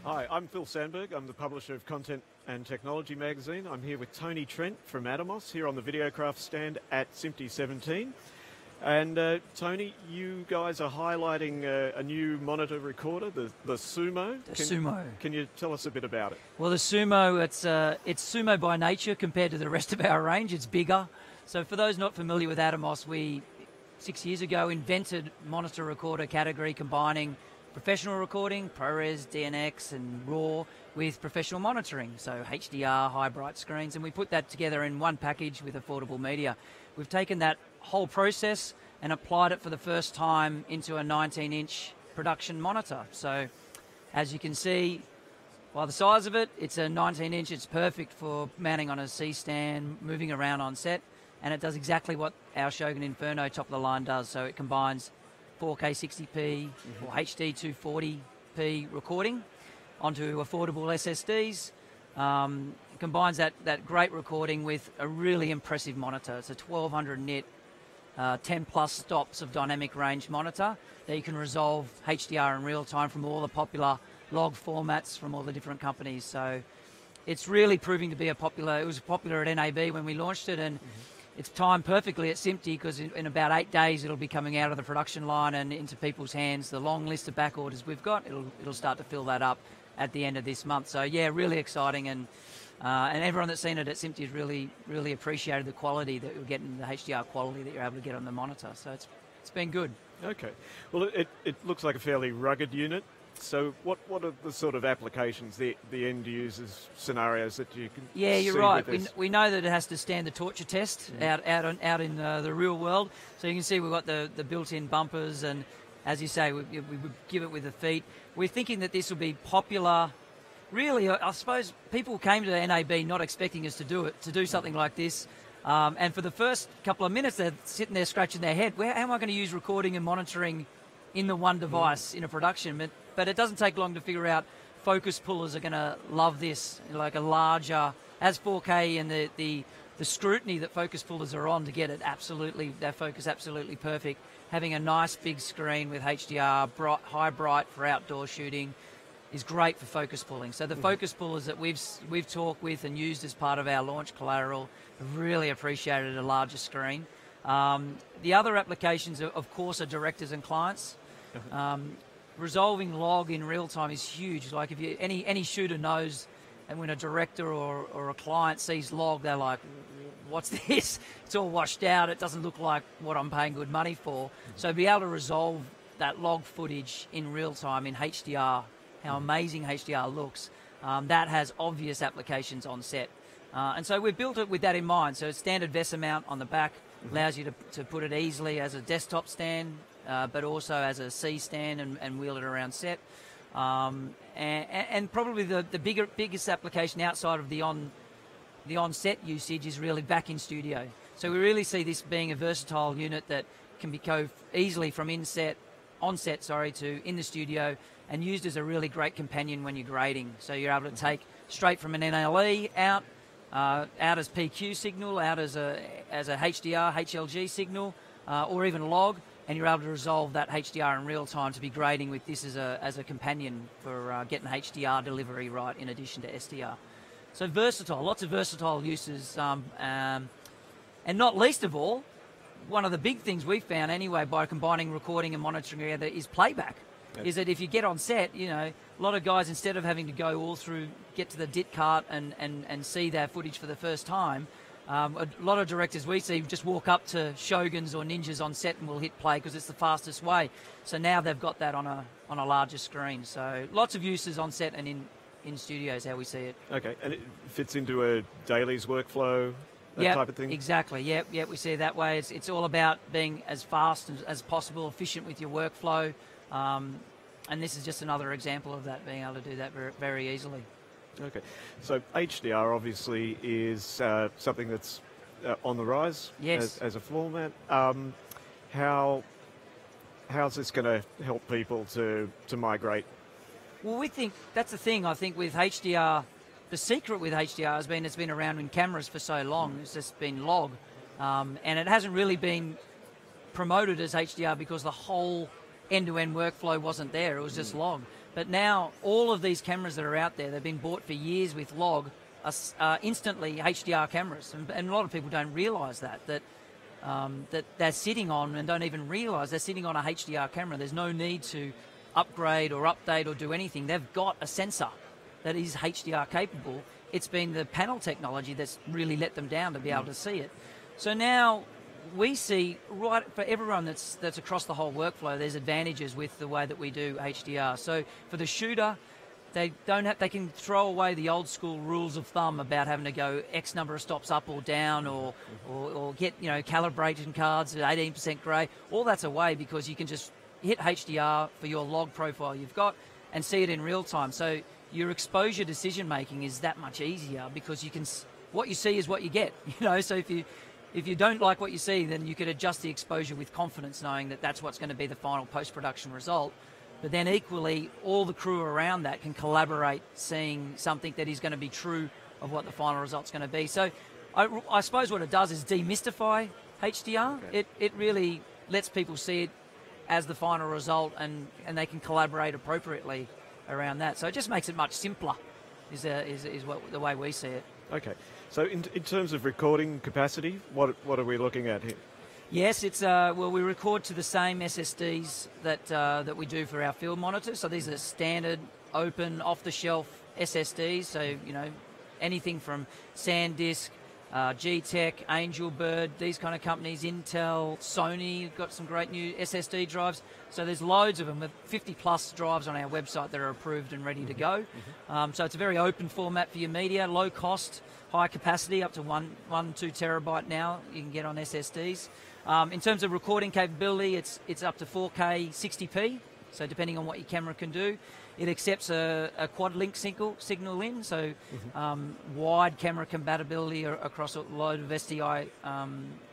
Hi, I'm Phil Sandberg. I'm the publisher of Content+Technology magazine. I'm here with Tony Trent from Atomos, here on the Videocraft stand at SMPTE 17. And Tony, you guys are highlighting a new monitor recorder, the Sumo. Sumo. Can you tell us a bit about it? Well, the Sumo, it's Sumo by nature compared to the rest of our range. It's bigger. So for those not familiar with Atomos, we 6 years ago invented monitor recorder category, combining professional recording, ProRes, DNX and RAW with professional monitoring, so HDR, high bright screens, and we put that together in one package with affordable media. We've taken that whole process and applied it for the first time into a 19-inch production monitor. So as you can see, by the size of it, it's a 19-inch, it's perfect for mounting on a C-stand, moving around on set, and it does exactly what our Shogun Inferno top of the line does. So it combines 4K 60p or HD 240p recording onto affordable SSDs. It combines that great recording with a really impressive monitor. It's a 1200 nit, 10 plus stops of dynamic range monitor that you can resolve HDR in real time from all the popular log formats from all the different companies. So it's really proving to be it was popular at NAB when we launched it, and it's timed perfectly at SMPTE because in about 8 days it'll be coming out of the production line and into people's hands. The long list of back orders we've got, it'll start to fill that up at the end of this month. So yeah, really exciting, and everyone that's seen it at SMPTE has really appreciated the quality that you're getting, the HDR quality that you're able to get on the monitor. So it's been good. Okay. Well, it looks like a fairly rugged unit. So what are the sort of applications, the end users scenarios that you can Yeah, you're see right. with this? We know that it has to stand the torture test out in the real world. So you can see we've got the built-in bumpers, and as you say, we would give it with the feet. We're thinking that this will be popular. Really, I suppose people came to NAB not expecting us to do something like this. And for the first couple of minutes, they're sitting there scratching their head. How am I going to use recording and monitoring in the one device in a production? But it doesn't take long to figure out focus pullers are going to love this, like a larger, as 4K and the scrutiny that focus pullers are on to get it that focus absolutely perfect. Having a nice big screen with HDR, high bright for outdoor shooting is great for focus pulling. So the focus pullers that we've talked with and used as part of our launch collateral have really appreciated a larger screen. The other applications, of course, are directors and clients. Resolving log in real time is huge. Like if any shooter knows, and when a director or a client sees log, they're like, what's this? It's all washed out. It doesn't look like what I'm paying good money for. So be able to resolve that log footage in real time in HDR, how amazing HDR looks, that has obvious applications on set. And so we've built it with that in mind. So it's standard VESA mount on the back, allows you to put it easily as a desktop stand, but also as a C stand and wheel it around set. And probably the biggest application outside of the on-set usage is really back in studio. So we really see this being a versatile unit that can go easily from on-set to in the studio, and used as a really great companion when you're grading. So you're able to take straight from an NLE out as PQ signal, out as a HDR, HLG signal, or even log, and you're able to resolve that HDR in real time to be grading with this as a companion for getting HDR delivery right in addition to SDR. So versatile, lots of versatile uses, and not least of all, one of the big things we've found anyway by combining recording and monitoring together is playback. Yes. Is that if you get on set, a lot of guys, instead of having to go get to the DIT cart and see their footage for the first time, a lot of directors we see just walk up to Shoguns or Ninjas on set and will hit play because it's the fastest way. So now they've got that on a larger screen. So lots of uses on set and in studios, how we see it. Okay, and it fits into a dailies workflow, that type of thing? Exactly. Yep, we see it that way. It's all about being as fast as possible, efficient with your workflow. And this is just another example of that, being able to do that very, very easily. Okay, so HDR obviously is something that's on the rise. Yes. As a format. How's this going to help people to migrate? Well, we think that's the thing. I think with HDR, the secret with HDR has been it's been around in cameras for so long. It's just been log, and it hasn't really been promoted as HDR because the whole end-to-end workflow wasn't there. It was just log. But now all of these cameras that are out there, they've been bought for years with log, are instantly HDR cameras. And a lot of people don't realise that they're sitting on, and don't even realise they're sitting on a HDR camera. There's no need to upgrade or update or do anything. They've got a sensor that is HDR capable. It's been the panel technology that's really let them down to be able to see it. So now we see, right, for everyone that's across the whole workflow, there's advantages with the way that we do HDR. So for the shooter, they can throw away the old school rules of thumb about having to go X number of stops up or down, or get calibration cards at 18% grey. All that's away, because you can just hit HDR for your log profile you've got and see it in real time. So your exposure decision making is that much easier, because what you see is what you get. So if you don't like what you see, then you could adjust the exposure with confidence, knowing that that's what's going to be the final post-production result. But then equally, all the crew around that can collaborate, seeing something that is going to be true of what the final result's going to be. So I suppose what it does is demystify HDR. Okay. It really lets people see it as the final result, and they can collaborate appropriately around that. So it just makes it much simpler, is the way we see it. Okay. So in terms of recording capacity, what are we looking at here? Yes, it's we record to the same SSDs that we do for our field monitors. So these are standard, open, off-the-shelf SSDs. So anything from SanDisk, G-Tech, Angelbird, these kind of companies, Intel, Sony, got some great new SSD drives. So there's loads of them, with 50 plus drives on our website that are approved and ready to go. So it's a very open format for your media, low cost, high capacity, up to 2 terabyte now you can get on SSDs. In terms of recording capability, it's up to 4K 60p, so depending on what your camera can do. It accepts a quad link signal in, so wide camera compatibility across a load of SDI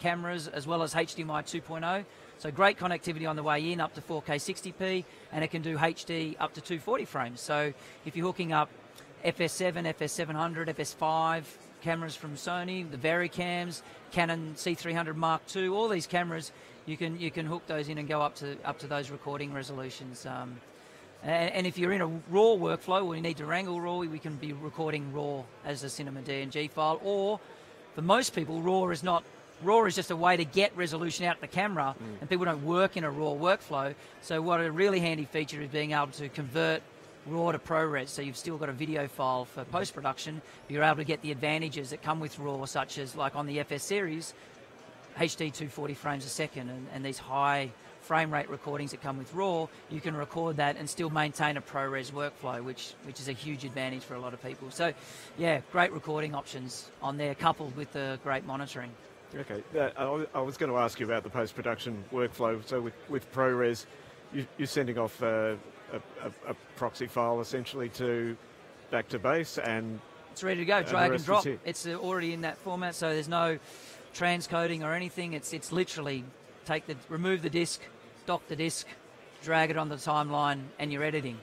cameras, as well as HDMI 2.0. So great connectivity on the way in, up to 4K 60p, and it can do HD up to 240 frames. So if you're hooking up FS7, FS700, FS5 cameras from Sony, the VariCams, Canon C300 Mark II, all these cameras, you can hook those in and go up to those recording resolutions. And if you're in a RAW workflow, or you need to wrangle RAW, we can be recording RAW as a Cinema DNG file. Or for most people, RAW is just a way to get resolution out of the camera, and people don't work in a RAW workflow. So what a really handy feature is being able to convert RAW to ProRes, so you've still got a video file for post-production, but you're able to get the advantages that come with RAW, such as, like on the FS series, HD 240 frames a second, and these high frame rate recordings that come with RAW, you can record that and still maintain a ProRes workflow, which is a huge advantage for a lot of people. So, yeah, great recording options on there, coupled with the great monitoring. Okay, I was going to ask you about the post-production workflow. So with ProRes, you're sending off a proxy file essentially back to base, and it's ready to go, drag and drop. It's already in that format, so there's no transcoding or anything. It's literally remove the disk, dock the disk, drag it on the timeline, and you're editing.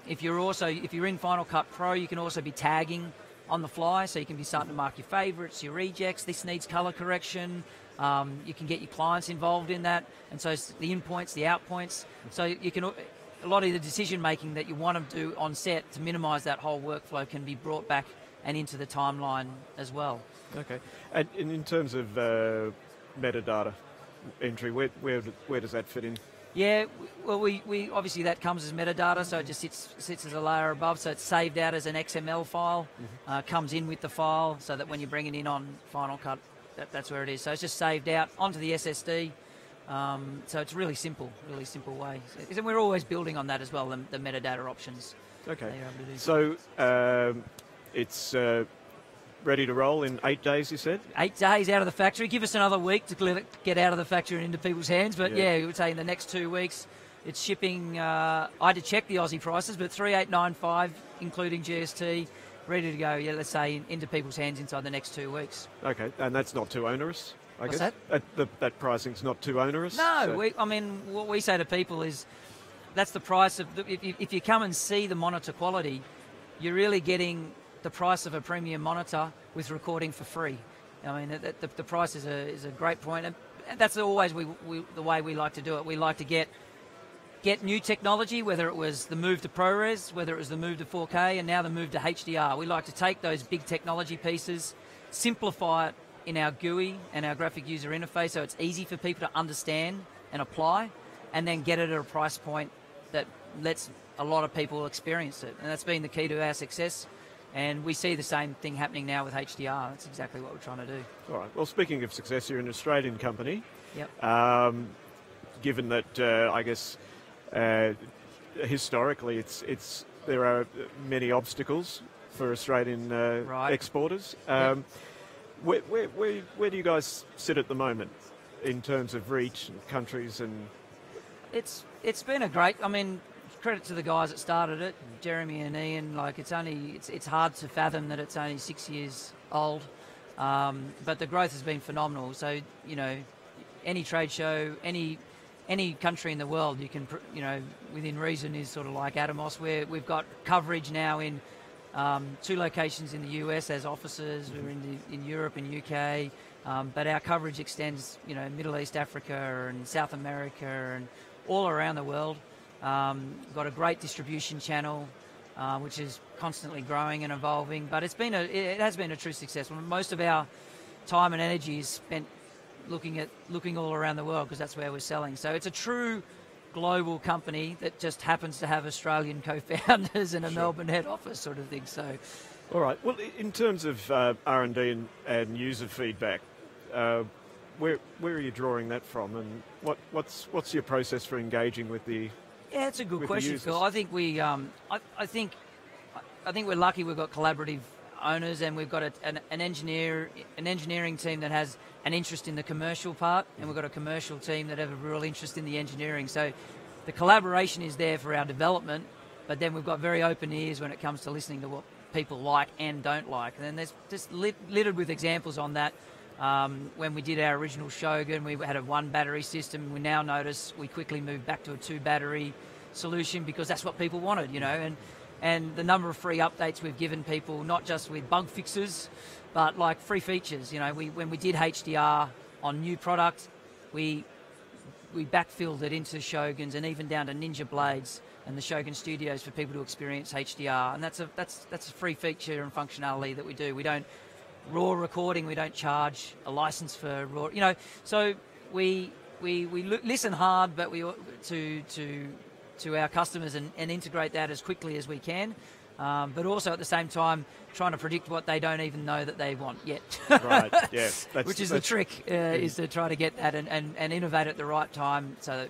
If you're in Final Cut Pro, you can also be tagging on the fly, so you can be starting to mark your favorites, your rejects. This needs color correction. You can get your clients involved in that, and so it's the in points, the out points. So you can, a lot of the decision making that you want to do on set to minimize that whole workflow can be brought back and into the timeline as well. Okay, and in terms of metadata entry, where does that fit in? Yeah, well, we obviously that comes as metadata, so it just sits as a layer above. So it's saved out as an XML file, comes in with the file, so that when you bring it in on Final Cut, that's where it is. So it's just saved out onto the SSD. So it's really simple way. And we're always building on that as well, the metadata options. Okay. So it's ready to roll in 8 days, you said? 8 days out of the factory. Give us another week to let it get out of the factory and into people's hands. But yeah, we would say in the next 2 weeks, it's shipping. I had to check the Aussie prices, but 3895, including GST, ready to go. Yeah, let's say into people's hands inside the next 2 weeks. Okay, and that's not too onerous, I What's guess? That? That pricing's not too onerous? No, So. What we say to people is that's the price of. If you come and see the monitor quality, you're really getting the price of a premium monitor with recording for free. I mean, the price is a great point, and that's always the way we like to do it. We like to get get new technology, whether it was the move to ProRes, whether it was the move to 4K, and now the move to HDR. We like to take those big technology pieces, simplify it in our GUI and our graphic user interface so it's easy for people to understand and apply, and then get it at a price point that lets a lot of people experience it. And that's been the key to our success. And we see the same thing happening now with HDR. That's exactly what we're trying to do. All right. Well, speaking of success, you're an Australian company. Yep. Given that, I guess, historically, there are many obstacles for Australian Right. exporters. Yep. Where do you guys sit at the moment in terms of reach and countries and? It's been a great. I mean, credit to the guys that started it, Jeremy and Ian. Like it's hard to fathom that it's only 6 years old, but the growth has been phenomenal. So any trade show, any country in the world, you can within reason is sort of like Atomos, where we've got coverage now in 2 locations in the US as offices. We're in Europe and UK, but our coverage extends Middle East, Africa, and South America, and all around the world. Got a great distribution channel, which is constantly growing and evolving. But it has been a true success. Most of our time and energy is spent looking all around the world because that's where we're selling. So it's a true global company that just happens to have Australian co-founders and a Melbourne head office sort of thing. So, all right. Well, in terms of R&D and user feedback, where are you drawing that from, and what's your process for engaging with the? Yeah, it's a good question, Phil. I think I think we're lucky. We've got collaborative owners, and we've got an engineering team that has an interest in the commercial part, and we've got a commercial team that have a real interest in the engineering. So the collaboration is there for our development, but then we've got very open ears when it comes to listening to what people like and don't like. And then there's just littered with examples on that. When we did our original Shogun, we had a 1 battery system. We now notice we quickly moved back to a 2 battery solution because that's what people wanted, and the number of free updates we've given people, not just with bug fixes, but like free features. When we did HDR on new product, we backfilled it into Shoguns and even down to Ninja Blades and the Shogun Studios for people to experience HDR, and that's a free feature and functionality that we do. We don't raw recording. We don't charge a license for raw. So we listen hard, but we to our customers and integrate that as quickly as we can. But also at the same time, trying to predict what they don't even know that they want yet. Right. Yeah. Which is the trick, is to try to get that and innovate at the right time, so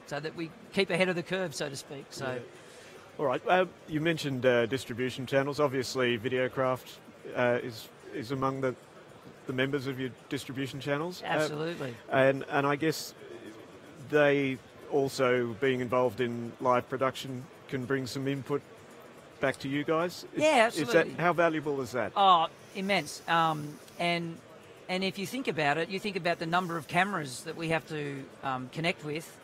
that we keep ahead of the curve, so to speak. So. Yeah. All right. You mentioned distribution channels. Obviously, Videocraft is among the members of your distribution channels. Absolutely. And I guess they also, being involved in live production, can bring some input back to you guys. Yeah, absolutely. How valuable is that? Oh, immense. And if you think about it, you think about the number of cameras that we have to connect with.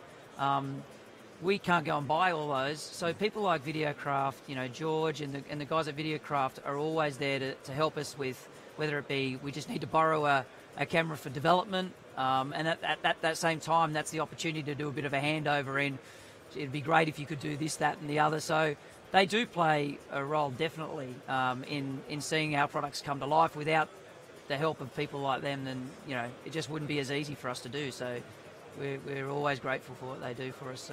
We can't go and buy all those. So people like Videocraft, George and the guys at Videocraft are always there to help us with, whether it be we just need to borrow a camera for development, and at that same time, that's the opportunity to do a bit of a handover in. It'd be great if you could do this, that, and the other. So they do play a role, definitely, in seeing our products come to life. Without the help of people like them, then it just wouldn't be as easy for us to do. So we're always grateful for what they do for us.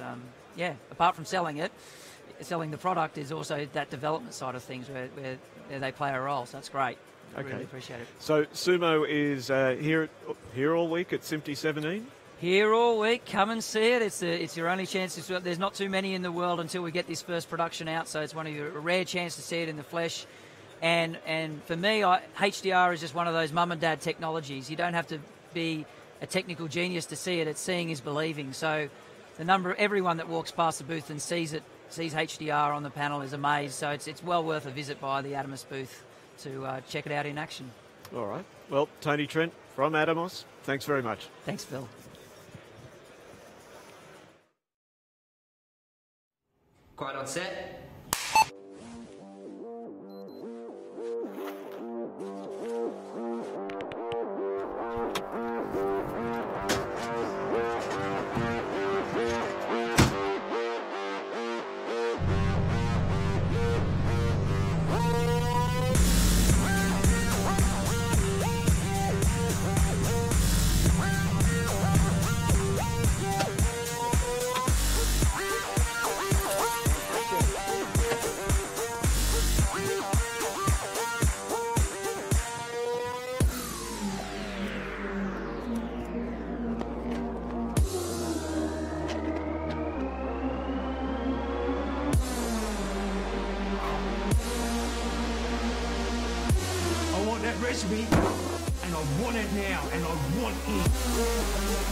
Apart from selling the product is also that development side of things where they play a role. So that's great. I really appreciate it. So Sumo is here all week at SMPTE 17? Here all week. Come and see it. It's your only chance. There's not too many in the world until we get this first production out, so it's a rare chance to see it in the flesh. And for me, HDR is just one of those mum and dad technologies. You don't have to be a technical genius to see it. It's seeing is believing. So everyone that walks past the booth and sees HDR on the panel is amazed. So it's well worth a visit by the Atomos booth to check it out in action. All right. Well, Tony Trent from Atomos, thanks very much. Thanks, Phil. Quiet on set. want that recipe, and I want it now, and I want it.